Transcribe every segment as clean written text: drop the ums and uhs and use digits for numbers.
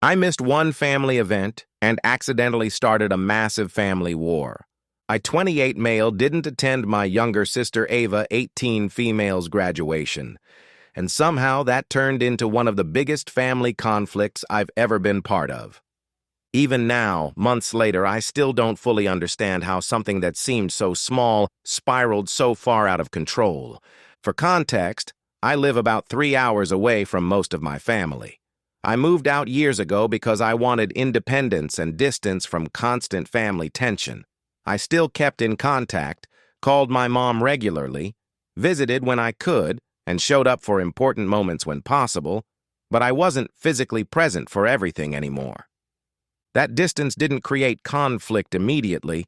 I missed one family event and accidentally started a massive family war. I, 28 male, didn't attend my younger sister Ava, 18 female's graduation, and somehow that turned into one of the biggest family conflicts I've ever been part of. Even now, months later, I still don't fully understand how something that seemed so small spiraled so far out of control. For context, I live about 3 hours away from most of my family. I moved out years ago because I wanted independence and distance from constant family tension. I still kept in contact, called my mom regularly, visited when I could, and showed up for important moments when possible, but I wasn't physically present for everything anymore. That distance didn't create conflict immediately,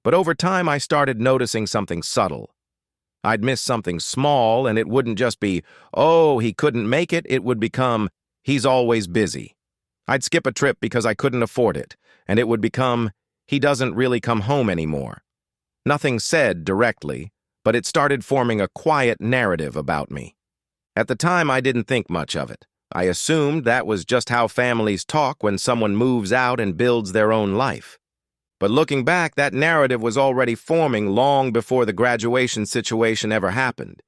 but over time I started noticing something subtle. I'd miss something small, and it wouldn't just be, "Oh, he couldn't make it," it would become, "He's always busy." I'd skip a trip because I couldn't afford it, and it would become, "He doesn't really come home anymore." Nothing said directly, but it started forming a quiet narrative about me. At the time, I didn't think much of it. I assumed that was just how families talk when someone moves out and builds their own life. But looking back, that narrative was already forming long before the graduation situation ever happened.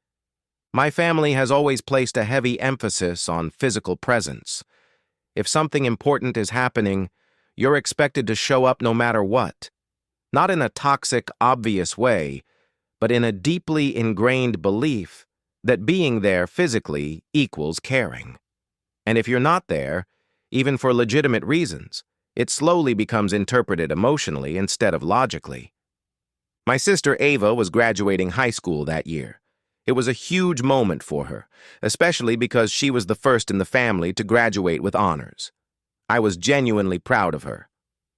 My family has always placed a heavy emphasis on physical presence. If something important is happening, you're expected to show up no matter what. Not in a toxic, obvious way, but in a deeply ingrained belief that being there physically equals caring. And if you're not there, even for legitimate reasons, it slowly becomes interpreted emotionally instead of logically. My sister Ava was graduating high school that year. It was a huge moment for her, especially because she was the first in the family to graduate with honors. I was genuinely proud of her.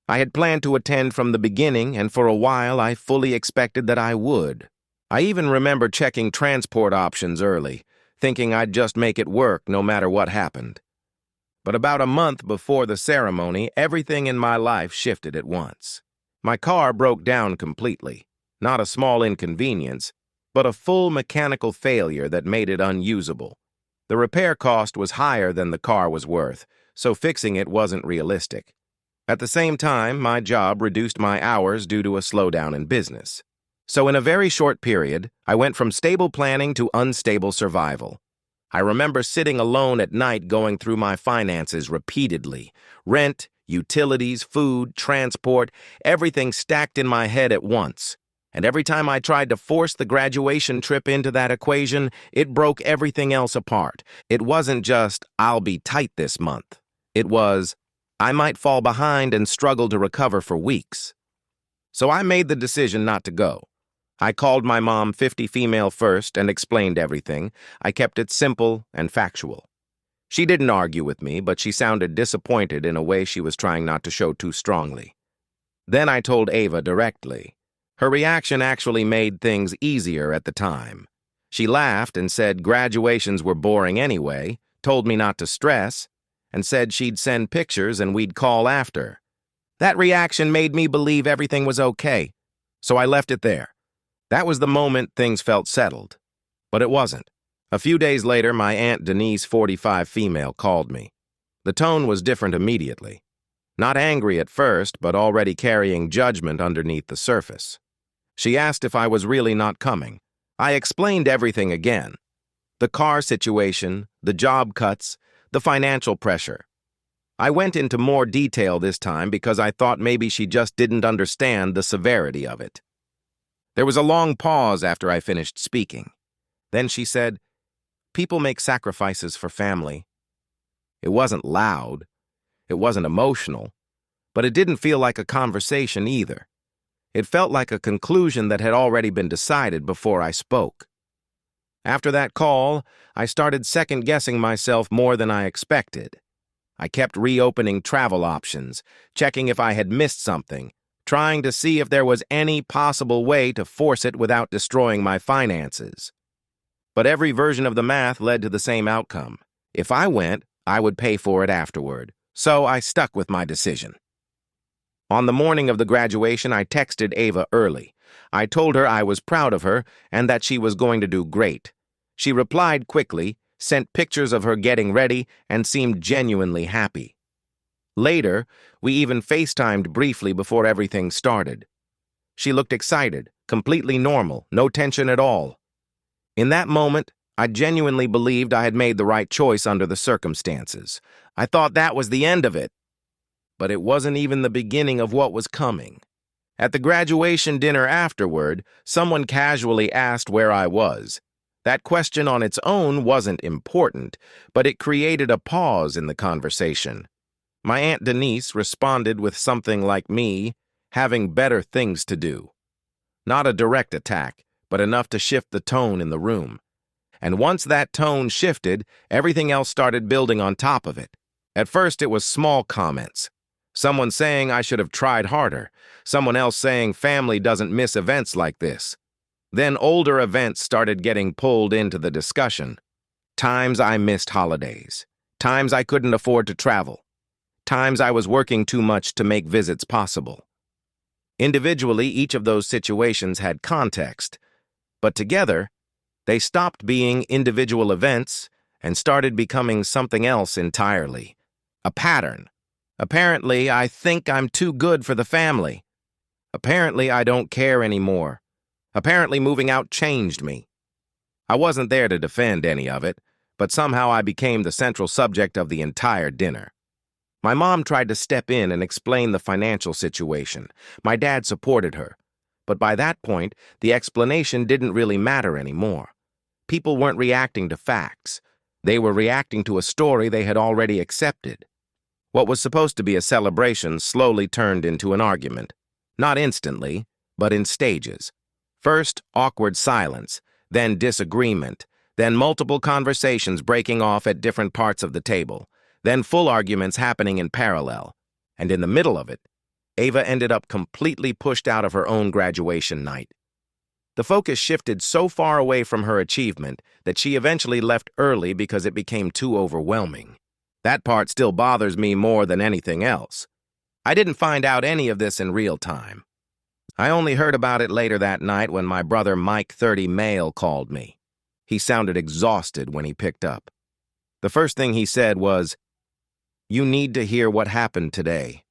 I had planned to attend from the beginning, and for a while I fully expected that I would. I even remember checking transport options early, thinking I'd just make it work no matter what happened. But about a month before the ceremony, everything in my life shifted at once. My car broke down completely. Not a small inconvenience, but a full mechanical failure that made it unusable. The repair cost was higher than the car was worth, so fixing it wasn't realistic. At the same time, my job reduced my hours due to a slowdown in business. So in a very short period, I went from stable planning to unstable survival. I remember sitting alone at night going through my finances repeatedly. Rent, utilities, food, transport, everything stacked in my head at once. And every time I tried to force the graduation trip into that equation, it broke everything else apart. It wasn't just, "I'll be tight this month." It was, "I might fall behind and struggle to recover for weeks." So I made the decision not to go. I called my mom 50 female first and explained everything. I kept it simple and factual. She didn't argue with me, but she sounded disappointed in a way she was trying not to show too strongly. Then I told Ava directly. Her reaction actually made things easier at the time. She laughed and said graduations were boring anyway, told me not to stress, and said she'd send pictures and we'd call after. That reaction made me believe everything was okay, so I left it there. That was the moment things felt settled. But it wasn't. A few days later, my Aunt Denise, 45 female, called me. The tone was different immediately. Not angry at first, but already carrying judgment underneath the surface. She asked if I was really not coming. I explained everything again. The car situation, the job cuts, the financial pressure. I went into more detail this time because I thought maybe she just didn't understand the severity of it. There was a long pause after I finished speaking. Then she said, "People make sacrifices for family." It wasn't loud. It wasn't emotional. But it didn't feel like a conversation either. It felt like a conclusion that had already been decided before I spoke. After that call, I started second-guessing myself more than I expected. I kept reopening travel options, checking if I had missed something, trying to see if there was any possible way to force it without destroying my finances. But every version of the math led to the same outcome. If I went, I would pay for it afterward. So I stuck with my decision. On the morning of the graduation, I texted Ava early. I told her I was proud of her and that she was going to do great. She replied quickly, sent pictures of her getting ready, and seemed genuinely happy. Later, we even FaceTimed briefly before everything started. She looked excited, completely normal, no tension at all. In that moment, I genuinely believed I had made the right choice under the circumstances. I thought that was the end of it. But it wasn't even the beginning of what was coming. At the graduation dinner afterward, someone casually asked where I was. That question on its own wasn't important, but it created a pause in the conversation. My Aunt Denise responded with something like me, having better things to do. Not a direct attack, but enough to shift the tone in the room. And once that tone shifted, everything else started building on top of it. At first, it was small comments. Someone saying I should have tried harder. Someone else saying family doesn't miss events like this. Then older events started getting pulled into the discussion. Times I missed holidays. Times I couldn't afford to travel. Times I was working too much to make visits possible. Individually, each of those situations had context, but together, they stopped being individual events and started becoming something else entirely. A pattern. Apparently, I think I'm too good for the family. Apparently, I don't care anymore. Apparently, moving out changed me. I wasn't there to defend any of it, but somehow I became the central subject of the entire dinner. My mom tried to step in and explain the financial situation. My dad supported her. But by that point, the explanation didn't really matter anymore. People weren't reacting to facts. They were reacting to a story they had already accepted. What was supposed to be a celebration slowly turned into an argument. Not instantly, but in stages. First, awkward silence, then disagreement, then multiple conversations breaking off at different parts of the table, then full arguments happening in parallel. And in the middle of it, Ava ended up completely pushed out of her own graduation night. The focus shifted so far away from her achievement that she eventually left early because it became too overwhelming. That part still bothers me more than anything else. I didn't find out any of this in real time. I only heard about it later that night when my brother Mike 30 Male called me. He sounded exhausted when he picked up. The first thing he said was, "You need to hear what happened today."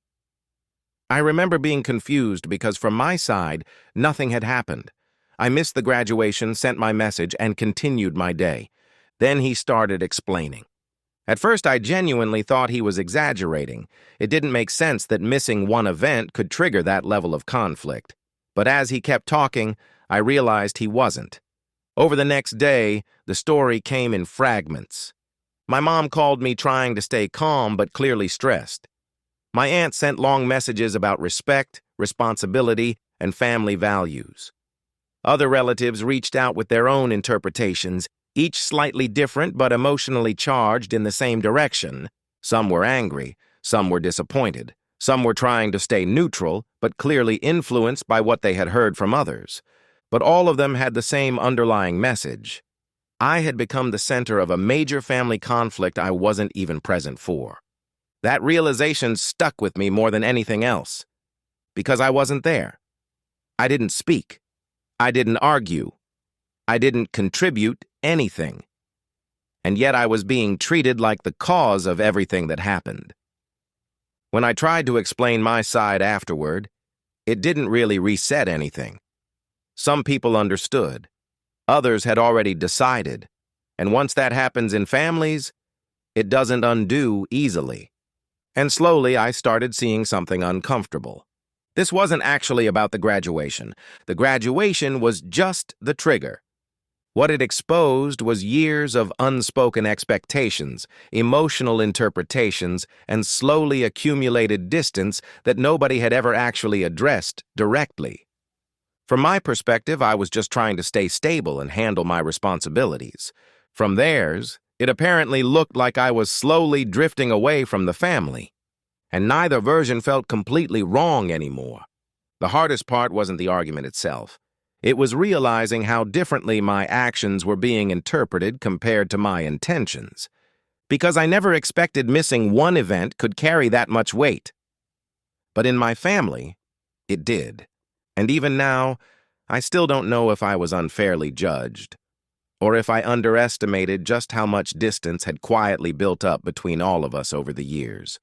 I remember being confused because from my side, nothing had happened. I missed the graduation, sent my message, and continued my day. Then he started explaining. At first, I genuinely thought he was exaggerating. It didn't make sense that missing one event could trigger that level of conflict. But as he kept talking, I realized he wasn't. Over the next day, the story came in fragments. My mom called me trying to stay calm but clearly stressed. My aunt sent long messages about respect, responsibility, and family values. Other relatives reached out with their own interpretations, each slightly different but emotionally charged in the same direction. Some were angry, some were disappointed, some were trying to stay neutral but clearly influenced by what they had heard from others. But all of them had the same underlying message. I had become the center of a major family conflict I wasn't even present for. That realization stuck with me more than anything else. Because I wasn't there. I didn't speak. I didn't argue. I didn't contribute anything. And yet I was being treated like the cause of everything that happened. When I tried to explain my side afterward, it didn't really reset anything. Some people understood. Others had already decided. And once that happens in families, it doesn't undo easily. And slowly I started seeing something uncomfortable. This wasn't actually about the graduation. The graduation was just the trigger. What it exposed was years of unspoken expectations, emotional interpretations, and slowly accumulated distance that nobody had ever actually addressed directly. From my perspective, I was just trying to stay stable and handle my responsibilities. From theirs, it apparently looked like I was slowly drifting away from the family. And neither version felt completely wrong anymore. The hardest part wasn't the argument itself. It was realizing how differently my actions were being interpreted compared to my intentions. Because I never expected missing one event could carry that much weight. But in my family, it did. And even now, I still don't know if I was unfairly judged, or if I underestimated just how much distance had quietly built up between all of us over the years.